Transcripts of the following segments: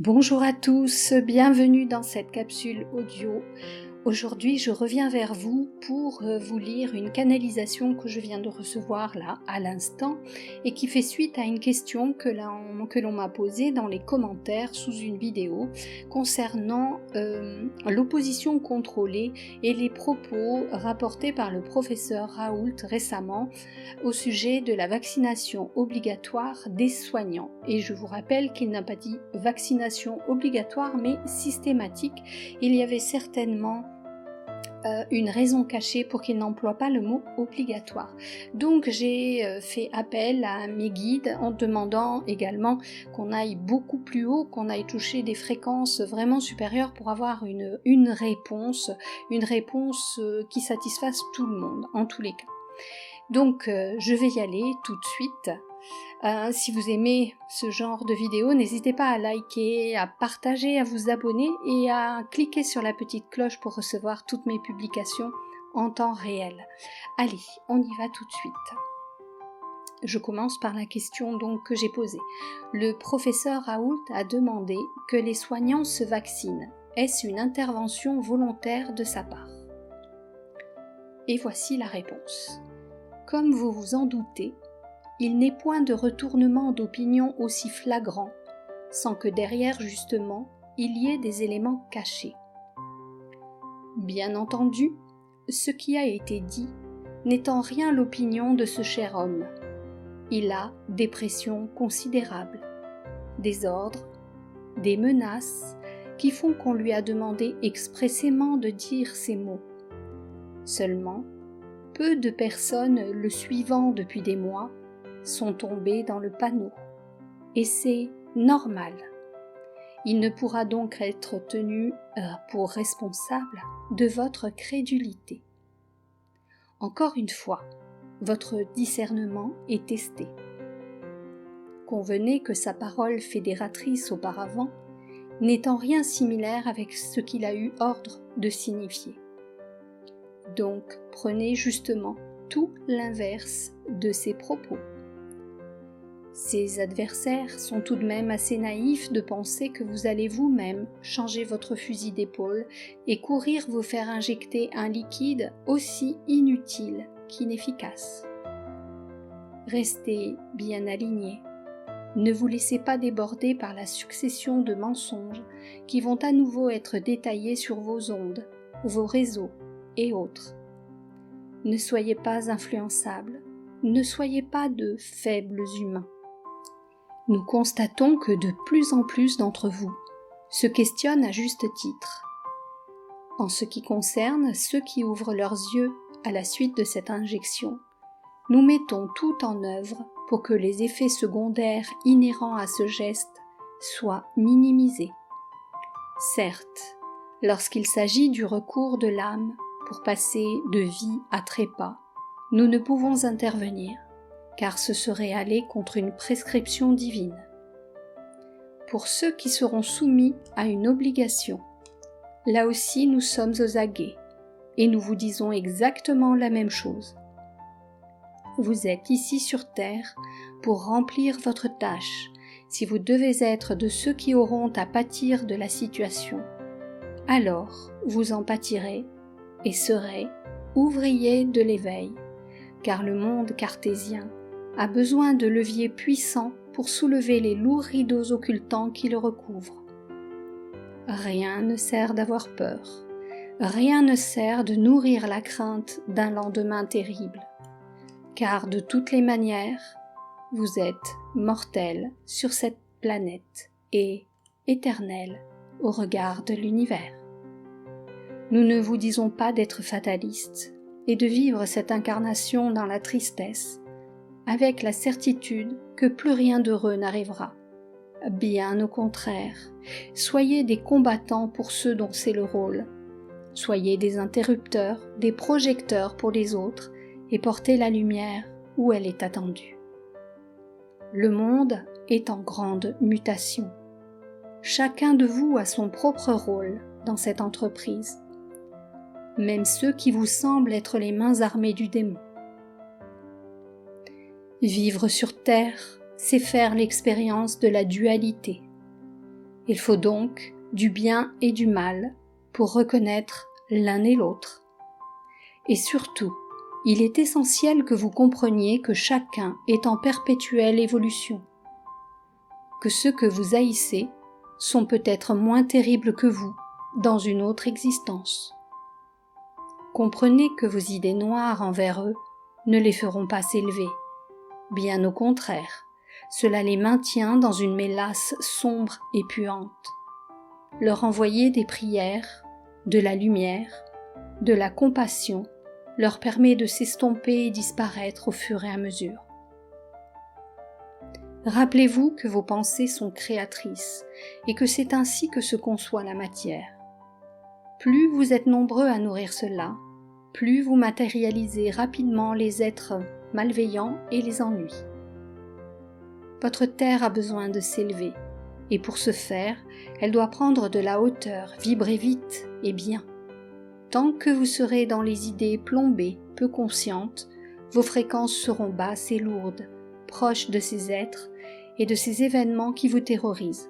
Bonjour à tous, bienvenue dans cette capsule audio. Aujourd'hui, je reviens vers vous pour vous lire une canalisation que je viens de recevoir là, à l'instant, et qui fait suite à une question que l'on m'a posée dans les commentaires sous une vidéo concernant l'opposition contrôlée et les propos rapportés par le professeur Raoult récemment au sujet de la vaccination obligatoire des soignants. Et je vous rappelle qu'il n'a pas dit vaccination obligatoire, mais systématique. Il y avait certainement une raison cachée pour qu'il n'emploie pas le mot obligatoire. Donc j'ai fait appel à mes guides en demandant également qu'on aille beaucoup plus haut, qu'on aille toucher des fréquences vraiment supérieures pour avoir une réponse qui satisfasse tout le monde, en tous les cas. Donc je vais y aller tout de suite. Si vous aimez ce genre de vidéo, n'hésitez pas à liker, à partager, à vous abonner et à cliquer sur la petite cloche pour recevoir toutes mes publications en temps réel. Allez, on y va tout de suite. Je commence par la question donc que j'ai posée. Le professeur Raoult a demandé que les soignants se vaccinent. Est-ce une intervention volontaire de sa part? Et voici la réponse. Comme vous vous en doutez, il n'est point de retournement d'opinion aussi flagrant, sans que derrière justement il y ait des éléments cachés. Bien entendu, ce qui a été dit n'est en rien l'opinion de ce cher homme. Il a des pressions considérables, des ordres, des menaces qui font qu'on lui a demandé expressément de dire ces mots. Seulement, peu de personnes le suivant depuis des mois sont tombés dans le panneau. Et c'est normal. Il ne pourra donc être tenu pour responsable de votre crédulité. Encore une fois, votre discernement est testé. Convenez que sa parole fédératrice auparavant n'est en rien similaire avec ce qu'il a eu ordre de signifier. Donc, prenez justement tout l'inverse de ses propos. Ses adversaires sont tout de même assez naïfs de penser que vous allez vous-même changer votre fusil d'épaule et courir vous faire injecter un liquide aussi inutile qu'inefficace. Restez bien alignés. Ne vous laissez pas déborder par la succession de mensonges qui vont à nouveau être détaillés sur vos ondes, vos réseaux et autres. Ne soyez pas influençables, ne soyez pas de faibles humains. Nous constatons que de plus en plus d'entre vous se questionnent à juste titre. En ce qui concerne ceux qui ouvrent leurs yeux à la suite de cette injection, nous mettons tout en œuvre pour que les effets secondaires inhérents à ce geste soient minimisés. Certes, lorsqu'il s'agit du recours de l'âme pour passer de vie à trépas, nous ne pouvons intervenir, car ce serait aller contre une prescription divine. Pour ceux qui seront soumis à une obligation, là aussi nous sommes aux aguets, et nous vous disons exactement la même chose. Vous êtes ici sur terre pour remplir votre tâche, si vous devez être de ceux qui auront à pâtir de la situation. Alors vous en pâtirez et serez ouvriers de l'éveil, car le monde cartésien a besoin de leviers puissants pour soulever les lourds rideaux occultants qui le recouvrent. Rien ne sert d'avoir peur, rien ne sert de nourrir la crainte d'un lendemain terrible, car de toutes les manières, vous êtes mortels sur cette planète et éternels au regard de l'univers. Nous ne vous disons pas d'être fatalistes et de vivre cette incarnation dans la tristesse, avec la certitude que plus rien d'heureux n'arrivera. Bien au contraire, soyez des combattants pour ceux dont c'est le rôle. Soyez des interrupteurs, des projecteurs pour les autres et portez la lumière où elle est attendue. Le monde est en grande mutation. Chacun de vous a son propre rôle dans cette entreprise, même ceux qui vous semblent être les mains armées du démon. Vivre sur terre, c'est faire l'expérience de la dualité. Il faut donc du bien et du mal pour reconnaître l'un et l'autre. Et surtout, il est essentiel que vous compreniez que chacun est en perpétuelle évolution, que ceux que vous haïssez sont peut-être moins terribles que vous dans une autre existence. Comprenez que vos idées noires envers eux ne les feront pas s'élever. Bien au contraire, cela les maintient dans une mélasse sombre et puante. Leur envoyer des prières, de la lumière, de la compassion leur permet de s'estomper et disparaître au fur et à mesure. Rappelez-vous que vos pensées sont créatrices et que c'est ainsi que se conçoit la matière. Plus vous êtes nombreux à nourrir cela, plus vous matérialisez rapidement les êtres malveillants et les ennuis. Votre terre a besoin de s'élever, et pour ce faire, elle doit prendre de la hauteur, vibrer vite et bien. Tant que vous serez dans les idées plombées, peu conscientes, vos fréquences seront basses et lourdes, proches de ces êtres et de ces événements qui vous terrorisent.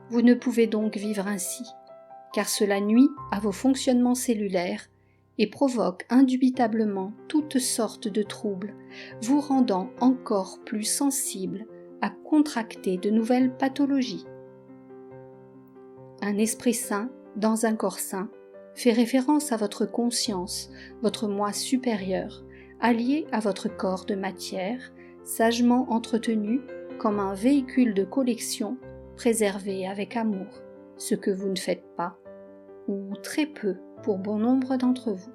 Vous ne pouvez donc vivre ainsi, car cela nuit à vos fonctionnements cellulaires et provoque indubitablement toutes sortes de troubles, vous rendant encore plus sensible à contracter de nouvelles pathologies. Un esprit sain dans un corps sain fait référence à votre conscience, votre moi supérieur, allié à votre corps de matière, sagement entretenu comme un véhicule de collection préservé avec amour, ce que vous ne faites pas, ou très peu pour bon nombre d'entre vous.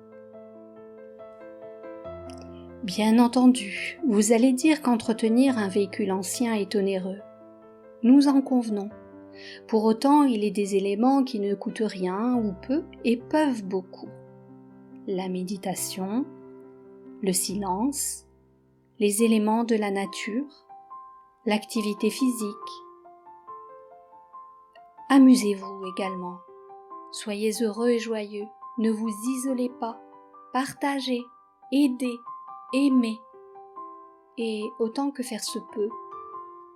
Bien entendu, vous allez dire qu'entretenir un véhicule ancien est onéreux. Nous en convenons. Pour autant, il est des éléments qui ne coûtent rien ou peu et peuvent beaucoup. La méditation, le silence, les éléments de la nature, l'activité physique. Amusez-vous également. Soyez heureux et joyeux. Ne vous isolez pas. Partagez, aidez, aimez. Et autant que faire se peut,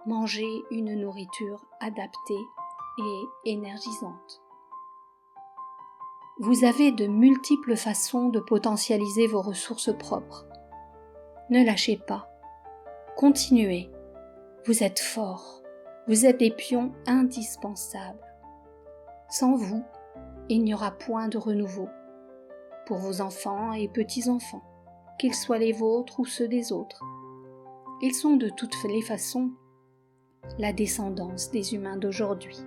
mangez une nourriture adaptée et énergisante. Vous avez de multiples façons de potentialiser vos ressources propres. Ne lâchez pas. Continuez. Vous êtes forts. Vous êtes des pions indispensables. Sans vous, il n'y aura point de renouveau. Pour vos enfants et petits-enfants, qu'ils soient les vôtres ou ceux des autres. Ils sont de toutes les façons la descendance des humains d'aujourd'hui.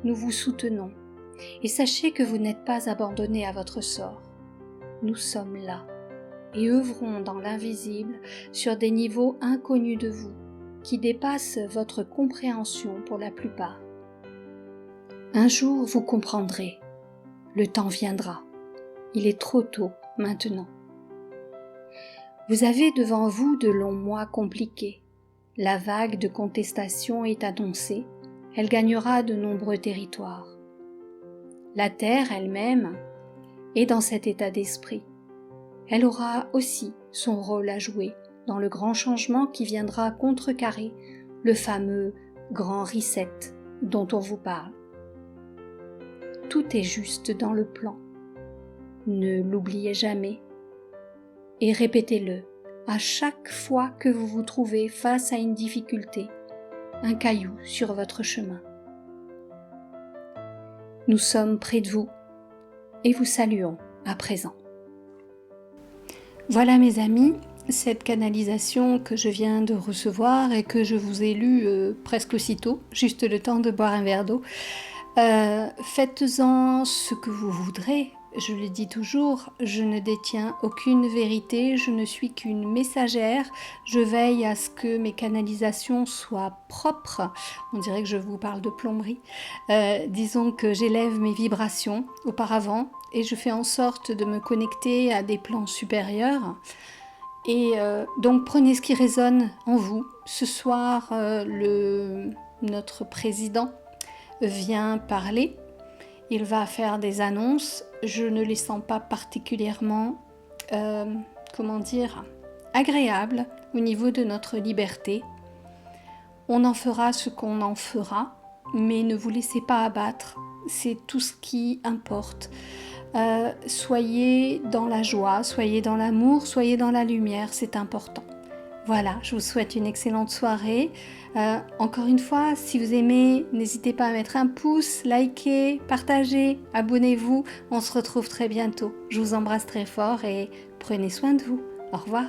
Nous vous soutenons et sachez que vous n'êtes pas abandonnés à votre sort. Nous sommes là et œuvrons dans l'invisible sur des niveaux inconnus de vous qui dépassent votre compréhension pour la plupart. Un jour vous comprendrez, le temps viendra, il est trop tôt maintenant. Vous avez devant vous de longs mois compliqués. La vague de contestation est annoncée, elle gagnera de nombreux territoires. La Terre elle-même est dans cet état d'esprit. Elle aura aussi son rôle à jouer dans le grand changement qui viendra contrecarrer le fameux grand reset dont on vous parle. Tout est juste dans le plan. Ne l'oubliez jamais et répétez-le à chaque fois que vous vous trouvez face à une difficulté, un caillou sur votre chemin. Nous sommes près de vous et vous saluons à présent. Voilà mes amis, cette canalisation que je viens de recevoir et que je vous ai lue presque aussitôt, juste le temps de boire un verre d'eau. Faites-en ce que vous voudrez. Je le dis toujours, je ne détiens aucune vérité, je ne suis qu'une messagère, je veille à ce que mes canalisations soient propres, on dirait que je vous parle de plomberie, disons que j'élève mes vibrations auparavant et je fais en sorte de me connecter à des plans supérieurs et donc prenez ce qui résonne en vous. Ce soir, notre président vient parler. Il va faire des annonces, je ne les sens pas particulièrement, agréables au niveau de notre liberté. On en fera ce qu'on en fera, mais ne vous laissez pas abattre, c'est tout ce qui importe. Soyez dans la joie, soyez dans l'amour, soyez dans la lumière, c'est important. Voilà, je vous souhaite une excellente soirée. Encore une fois, si vous aimez, n'hésitez pas à mettre un pouce, liker, partager, abonnez-vous. On se retrouve très bientôt. Je vous embrasse très fort et prenez soin de vous. Au revoir.